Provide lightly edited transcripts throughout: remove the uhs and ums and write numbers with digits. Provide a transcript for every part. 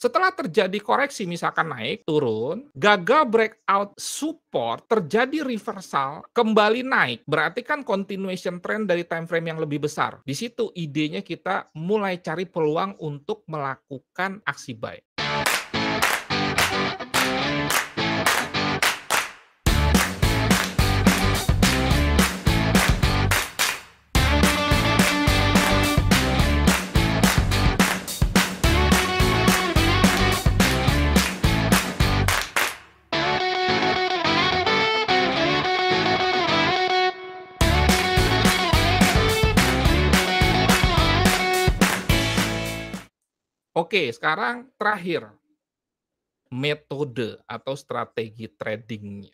Setelah terjadi koreksi misalkan naik, turun, gagal breakout support, terjadi reversal, kembali naik, berarti kan continuation trend dari time frame yang lebih besar. Di situ idenya kita mulai cari peluang untuk melakukan aksi buy. Oke, sekarang terakhir, metode atau strategi tradingnya.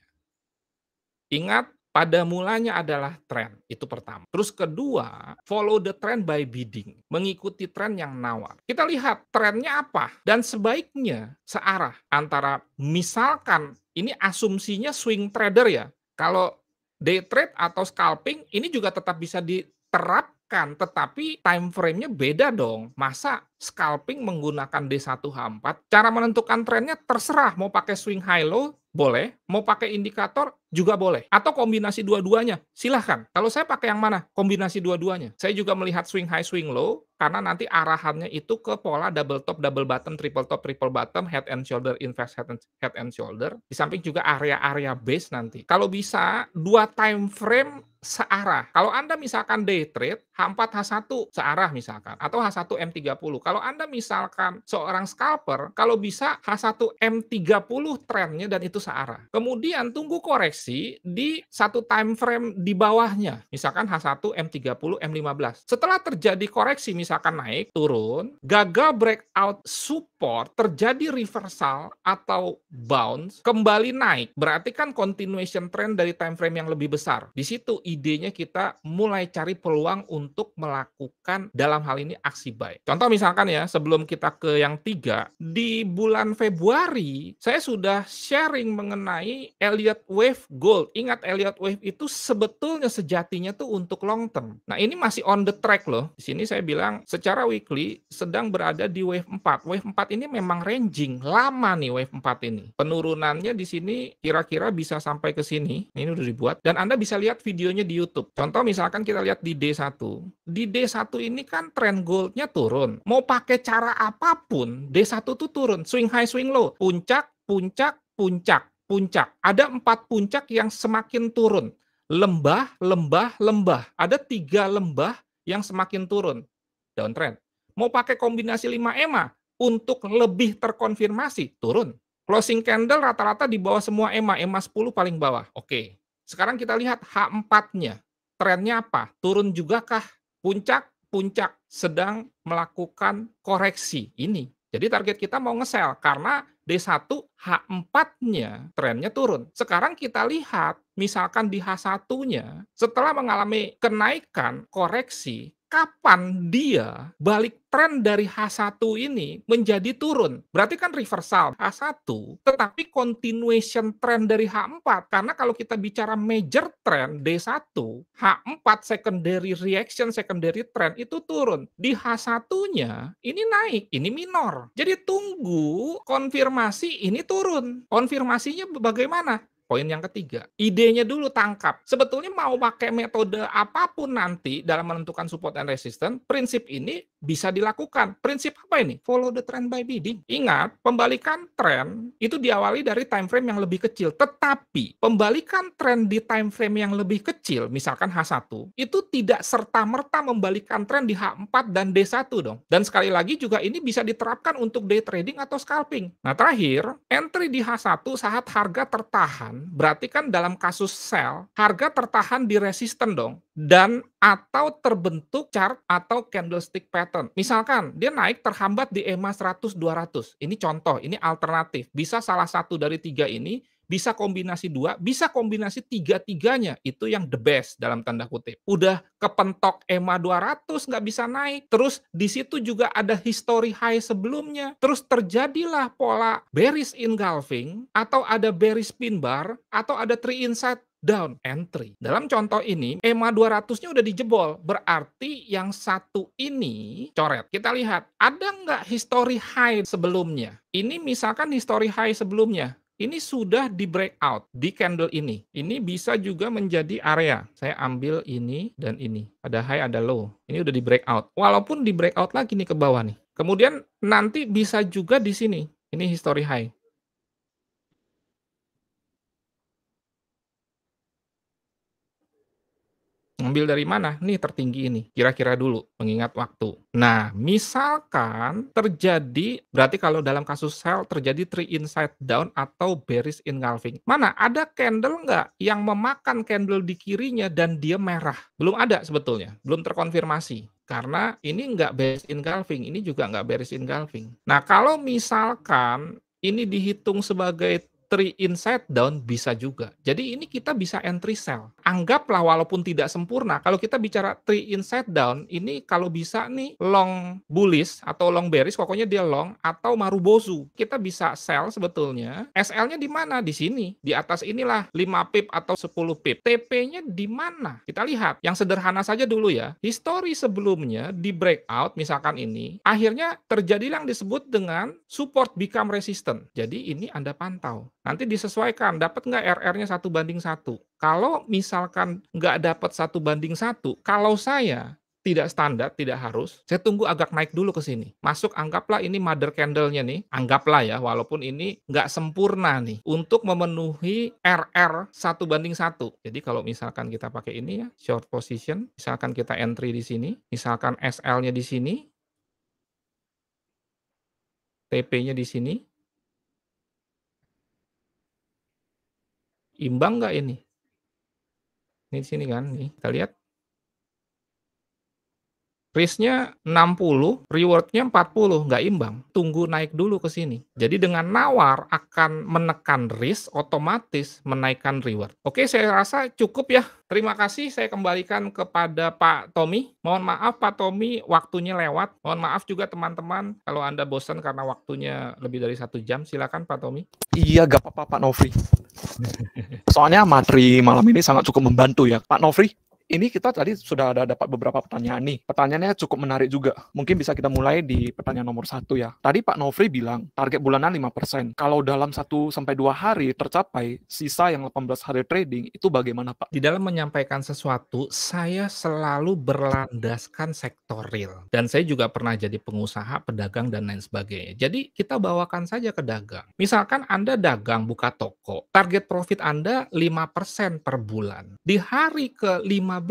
Ingat, pada mulanya adalah tren, itu pertama. Terus kedua, follow the trend by bidding, mengikuti tren yang nawar. Kita lihat trennya apa, dan sebaiknya searah antara misalkan, ini asumsinya swing trader ya, kalau day trade atau scalping, ini juga tetap bisa diterapkan, tetapi time frame-nya beda dong. Masa scalping menggunakan D1H4, cara menentukan trennya terserah, mau pakai swing high low, boleh, mau pakai indikator juga boleh, atau kombinasi dua-duanya, silahkan. Kalau saya pakai yang mana? Kombinasi dua-duanya. Saya juga melihat swing high, swing low, karena nanti arahannya itu ke pola double top, double bottom, triple top, triple bottom, head and shoulder, inverse head and shoulder. Di samping juga area-area base nanti. Kalau bisa, dua time frame searah. Kalau Anda misalkan day trade, H4, H1 searah misalkan, atau H1 M30. Kalau Anda misalkan seorang scalper, kalau bisa H1 M30 trennya dan itu searah. Kemudian tunggu koreksi di satu time frame di bawahnya, misalkan H1 M30 M15. Setelah terjadi koreksi misalkan naik, turun, gagal breakout support, terjadi reversal atau bounce, kembali naik, berarti kan continuation trend dari time frame yang lebih besar. Di situ idenya kita mulai cari peluang untuk melakukan dalam hal ini aksi buy. Contoh misalkan ya, sebelum kita ke yang 3, di bulan Februari saya sudah sharing mengenai Elliott Wave Gold. Ingat, Elliott Wave itu sebetulnya sejatinya tuh untuk long term. Nah, ini masih on the track loh. Di sini saya bilang secara weekly sedang berada di wave 4. Wave 4 ini memang ranging, lama nih wave 4 ini. Penurunannya di sini kira-kira bisa sampai ke sini. Ini udah dibuat dan Anda bisa lihat videonya di YouTube. Contoh misalkan kita lihat di D1. Di D1 ini kan trend goldnya turun. Mau pakai cara apapun, D1 tuh turun. Swing high, swing low. Puncak, puncak, puncak, puncak. Ada 4 puncak yang semakin turun. Lembah, lembah, lembah. Ada 3 lembah yang semakin turun. Downtrend. Mau pakai kombinasi 5 EMA untuk lebih terkonfirmasi, turun. Closing candle rata-rata di bawah semua EMA, EMA 10 paling bawah. Oke. Sekarang kita lihat H4-nya. Trennya apa? Turun juga kah? Puncak sedang melakukan koreksi ini. Jadi target kita mau nge-sell karena D1 H4-nya trennya turun. Sekarang kita lihat misalkan di H1-nya setelah mengalami kenaikan koreksi, kapan dia balik tren dari H1 ini menjadi turun. Berarti kan reversal H1, tetapi continuation trend dari H4. Karena kalau kita bicara major trend D1, H4 secondary reaction, secondary trend itu turun. Di H1-nya ini naik, ini minor. Jadi tunggu konfirmasi ini turun. Konfirmasinya bagaimana? Poin yang ketiga, idenya dulu tangkap. Sebetulnya mau pakai metode apapun nanti dalam menentukan support and resistance, prinsip ini bisa dilakukan. Prinsip apa ini? Follow the trend by bidding. Ingat, pembalikan tren itu diawali dari time frame yang lebih kecil. Tetapi, pembalikan tren di time frame yang lebih kecil, misalkan H1, itu tidak serta-merta membalikan tren di H4 dan D1 dong. Dan sekali lagi juga ini bisa diterapkan untuk day trading atau scalping. Nah, terakhir, entry di H1 saat harga tertahan, berarti kan dalam kasus sell, harga tertahan di resisten dong, dan atau terbentuk chart atau candlestick pattern. Misalkan dia naik terhambat di EMA 100-200. Ini contoh, ini alternatif. Bisa salah satu dari 3 ini, bisa kombinasi 2, bisa kombinasi 3-3-nya. Itu yang the best dalam tanda kutip. Udah kepentok EMA 200 nggak bisa naik. Terus di situ juga ada history high sebelumnya. Terus terjadilah pola bearish engulfing atau ada bearish pin bar atau ada 3 inside down entry. Dalam contoh ini, EMA 200-nya udah dijebol, berarti yang satu ini coret. Kita lihat, ada nggak history high sebelumnya? Ini misalkan history high sebelumnya. Ini sudah di breakout di candle ini. Ini bisa juga menjadi area. Saya ambil ini dan ini. Ada high, ada low. Ini udah di breakout. Walaupun di breakout lagi nih ke bawah nih. Kemudian nanti bisa juga di sini. Ini history high. Ngambil dari mana? Nih tertinggi ini, kira-kira dulu, mengingat waktu. Nah, misalkan terjadi, berarti kalau dalam kasus sell terjadi three inside down atau bearish engulfing. Mana? Ada candle nggak yang memakan candle di kirinya dan dia merah? Belum ada sebetulnya, belum terkonfirmasi. Karena ini nggak bearish engulfing, ini juga nggak bearish engulfing. Nah, kalau misalkan ini dihitung sebagai three inside down bisa juga. Jadi ini kita bisa entry sell. Anggaplah walaupun tidak sempurna, kalau kita bicara three inside down, ini kalau bisa nih long bullish atau long bearish, pokoknya dia long atau marubozu. Kita bisa sell sebetulnya. SL-nya di mana? Di sini. Di atas inilah 5 pip atau 10 pip. TP-nya di mana? Kita lihat. Yang sederhana saja dulu ya. History sebelumnya di breakout, misalkan ini, akhirnya terjadi yang disebut dengan support become resistant. Jadi ini Anda pantau. Nanti disesuaikan, dapat nggak RR-nya 1:1. Kalau misalkan nggak dapat 1:1, kalau saya tidak standar, tidak harus, saya tunggu agak naik dulu ke sini. Masuk, anggaplah ini mother candle-nya nih, anggaplah ya, walaupun ini nggak sempurna nih, untuk memenuhi RR 1:1. Jadi kalau misalkan kita pakai ini ya, short position, misalkan kita entry di sini, misalkan SL-nya di sini, TP-nya di sini, imbang nggak ini? Ini di sini kan, nih, kita lihat. Risk-nya 60, reward-nya 40, nggak imbang. Tunggu naik dulu ke sini. Jadi dengan nawar akan menekan risk, otomatis menaikkan reward. Oke, saya rasa cukup ya. Terima kasih, saya kembalikan kepada Pak Tommy. Mohon maaf Pak Tommy, waktunya lewat. Mohon maaf juga teman-teman, kalau Anda bosan karena waktunya lebih dari 1 jam, silakan Pak Tommy. Iya, gak apa-apa Pak Nofri. Soalnya materi malam ini sangat cukup membantu ya. Pak Nofri, ini kita tadi sudah ada dapat beberapa pertanyaan nih. Pertanyaannya cukup menarik juga. Mungkin bisa kita mulai di pertanyaan nomor 1 ya. Tadi Pak Nofri bilang target bulanan 5%. Kalau dalam 1-2 hari tercapai, sisa yang 18 hari trading, itu bagaimana Pak? Di dalam menyampaikan sesuatu, saya selalu berlandaskan sektor real. Dan saya juga pernah jadi pengusaha, pedagang, dan lain sebagainya. Jadi kita bawakan saja ke dagang. Misalkan Anda dagang buka toko, target profit Anda 5% per bulan. Di hari ke-15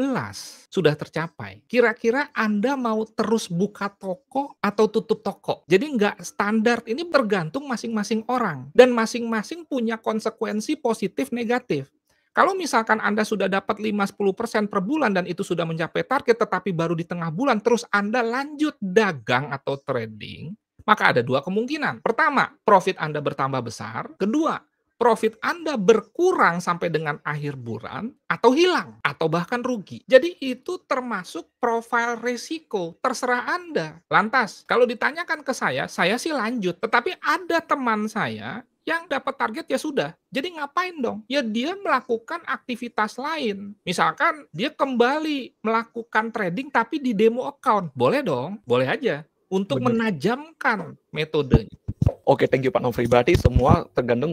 sudah tercapai. Kira-kira Anda mau terus buka toko atau tutup toko? Jadi nggak standar, ini bergantung masing-masing orang. Dan masing-masing punya konsekuensi positif negatif. Kalau misalkan Anda sudah dapat 5-10% per bulan dan itu sudah mencapai target tetapi baru di tengah bulan terus Anda lanjut dagang atau trading, maka ada 2 kemungkinan. Pertama, profit Anda bertambah besar. Kedua, profit Anda berkurang sampai dengan akhir bulan atau hilang atau bahkan rugi. Jadi itu termasuk profil risiko, terserah Anda. Lantas, kalau ditanyakan ke saya sih lanjut. Tetapi ada teman saya yang dapat target ya sudah. Jadi ngapain dong? Ya dia melakukan aktivitas lain. Misalkan dia kembali melakukan trading tapi di demo account. Boleh dong, boleh aja. Untuk Benar. menajamkan metodenya. Oke, thank you Pak Nofri. Berarti semua tergantung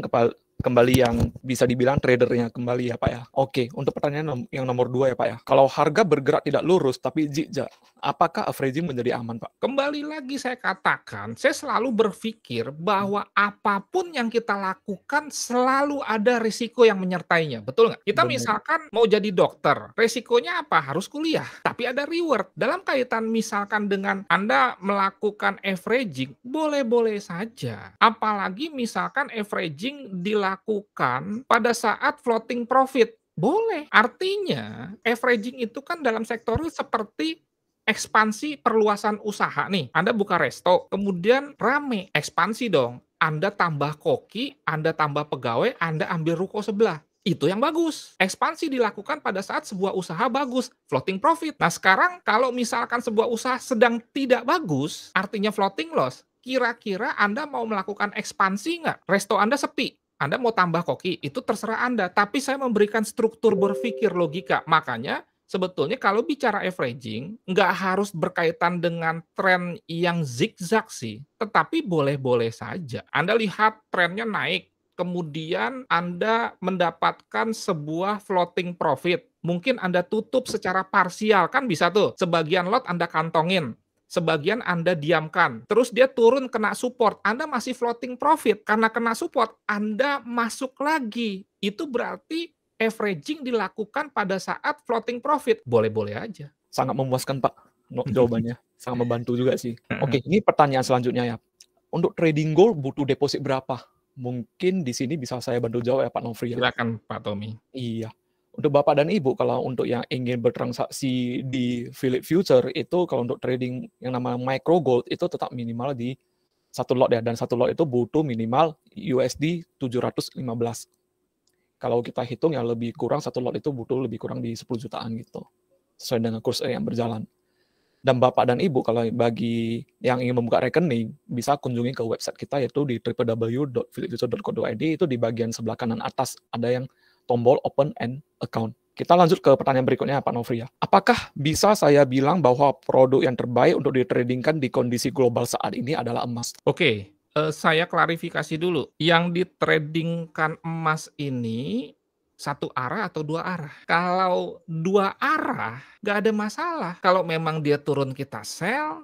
kembali yang bisa dibilang tradernya kembali ya Pak ya. Oke, untuk pertanyaan yang nomor 2 ya Pak ya. Kalau harga bergerak tidak lurus tapi zigzag, apakah averaging menjadi aman Pak? Kembali lagi saya katakan, saya selalu berpikir bahwa apapun yang kita lakukan selalu ada risiko yang menyertainya. Betul nggak? Kita Benar. misalkan mau jadi dokter, risikonya apa? Harus kuliah. Tapi ada reward. Dalam kaitan misalkan dengan Anda melakukan averaging, boleh-boleh saja. Apalagi misalkan averaging dilakukan pada saat floating profit. Boleh. Artinya, averaging itu kan dalam sektor real seperti ekspansi perluasan usaha nih. Anda buka resto, kemudian rame, ekspansi dong. Anda tambah koki, Anda tambah pegawai, Anda ambil ruko sebelah. Itu yang bagus. Ekspansi dilakukan pada saat sebuah usaha bagus, floating profit. Nah sekarang kalau misalkan sebuah usaha sedang tidak bagus, artinya floating loss, kira-kira Anda mau melakukan ekspansi nggak? Resto Anda sepi. Anda mau tambah koki, itu terserah Anda, tapi saya memberikan struktur berpikir logika. Makanya sebetulnya kalau bicara averaging, nggak harus berkaitan dengan tren yang zigzag sih, tetapi boleh-boleh saja. Anda lihat trennya naik, kemudian Anda mendapatkan sebuah floating profit. Mungkin Anda tutup secara parsial, kan bisa tuh. Sebagian lot Anda kantongin, sebagian Anda diamkan, terus dia turun kena support, Anda masih floating profit, karena kena support, Anda masuk lagi. Itu berarti averaging dilakukan pada saat floating profit. Boleh-boleh aja. Sangat memuaskan, Pak, jawabannya. Sangat membantu juga sih. Oke, ini pertanyaan selanjutnya ya. Untuk trading gold butuh deposit berapa? Mungkin di sini bisa saya bantu jawab ya, Pak Nofri ya. Silakan Pak Tommy. Iya. Untuk Bapak dan Ibu, kalau untuk yang ingin bertransaksi di Philip Future, itu kalau untuk trading yang namanya micro gold, itu tetap minimal di satu lot ya, dan satu lot itu butuh minimal USD 715. Kalau kita hitung ya lebih kurang satu lot itu butuh lebih kurang di 10 jutaan gitu, sesuai dengan kurs yang berjalan. Dan Bapak dan Ibu, kalau bagi yang ingin membuka rekening, bisa kunjungi ke website kita yaitu di www.philipfuture.co.id. Itu di bagian sebelah kanan atas ada yang tombol open an account. Kita lanjut ke pertanyaan berikutnya, Pak Nofri ya. Apakah bisa saya bilang bahwa produk yang terbaik untuk ditradingkan di kondisi global saat ini adalah emas? Oke, saya klarifikasi dulu. Yang ditradingkan emas ini satu arah atau dua arah? Kalau dua arah, nggak ada masalah. Kalau memang dia turun kita sell,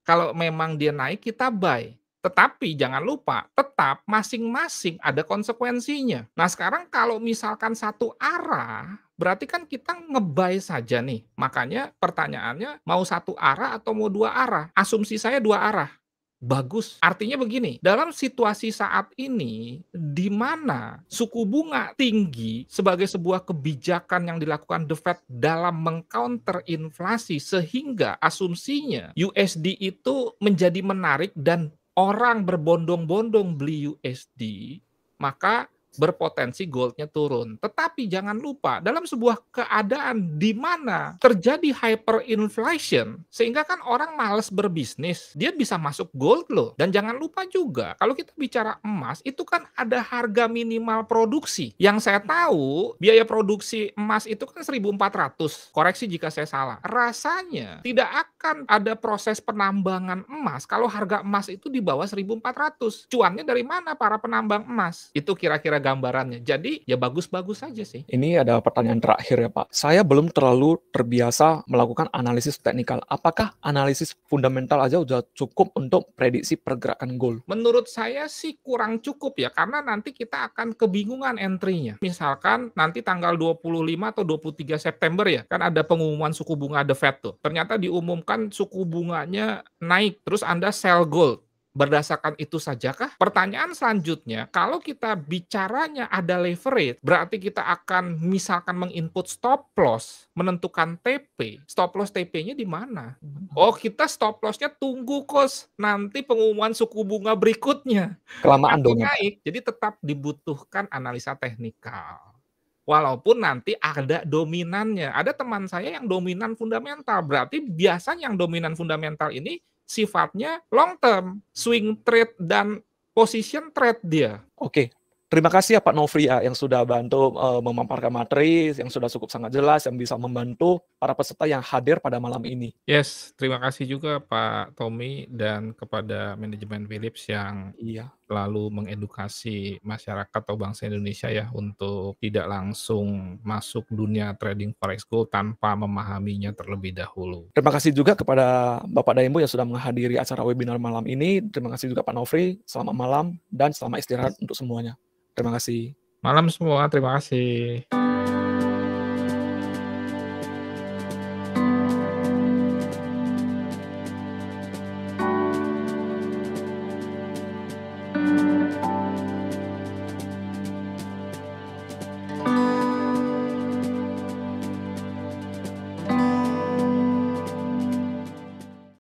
kalau memang dia naik kita buy. Tetapi jangan lupa, tetap masing-masing ada konsekuensinya. Nah sekarang kalau misalkan satu arah, berarti kan kita nge-buy saja nih. Makanya pertanyaannya mau satu arah atau mau dua arah? Asumsi saya dua arah. Bagus. Artinya begini, dalam situasi saat ini, di mana suku bunga tinggi sebagai sebuah kebijakan yang dilakukan The Fed dalam mengcounter inflasi, sehingga asumsinya USD itu menjadi menarik dan orang berbondong-bondong beli USD, maka berpotensi goldnya turun. Tetapi jangan lupa, dalam sebuah keadaan di mana terjadi hyperinflation, sehingga kan orang malas berbisnis, dia bisa masuk gold loh. Dan jangan lupa juga, kalau kita bicara emas, itu kan ada harga minimal produksi. Yang saya tahu, biaya produksi emas itu kan 1.400. Koreksi jika saya salah. Rasanya tidak akan ada proses penambangan emas kalau harga emas itu di bawah 1.400. Cuannya dari mana para penambang emas? Itu kira-kira gambarannya. Jadi ya bagus-bagus saja sih. Ini ada pertanyaan terakhir ya Pak. Saya belum terlalu terbiasa melakukan analisis teknikal. Apakah analisis fundamental aja udah cukup untuk prediksi pergerakan gold? Menurut saya sih kurang cukup ya, karena nanti kita akan kebingungan entry-nya. Misalkan nanti tanggal 25 atau 23 September ya, kan ada pengumuman suku bunga The Fed tuh. Ternyata diumumkan suku bunganya naik, terus Anda sell gold. Berdasarkan itu sajakah? Pertanyaan selanjutnya, kalau kita bicaranya ada leverage, berarti kita akan misalkan menginput stop loss, menentukan TP. Stop loss TP-nya di mana? Oh, kita stop loss-nya tunggu kos nanti pengumuman suku bunga berikutnya. Kelamaan Atau dong ya Pak? naik. Jadi tetap dibutuhkan analisa teknikal. Walaupun nanti ada dominannya. Ada teman saya yang dominan fundamental. Berarti biasanya yang dominan fundamental ini sifatnya long term, swing trade dan position trade dia. Oke. Terima kasih ya Pak Nofri ya yang sudah bantu memaparkan materi yang sudah cukup sangat jelas yang bisa membantu para peserta yang hadir pada malam ini. Yes, terima kasih juga Pak Tommy dan kepada manajemen Philips yang Iya. lalu mengedukasi masyarakat atau bangsa Indonesia ya untuk tidak langsung masuk dunia trading forex gold tanpa memahaminya terlebih dahulu. Terima kasih juga kepada Bapak dan Ibu yang sudah menghadiri acara webinar malam ini. Terima kasih juga Pak Nofri. Selamat malam dan selamat istirahat untuk semuanya. Terima kasih. Malam semua, terima kasih.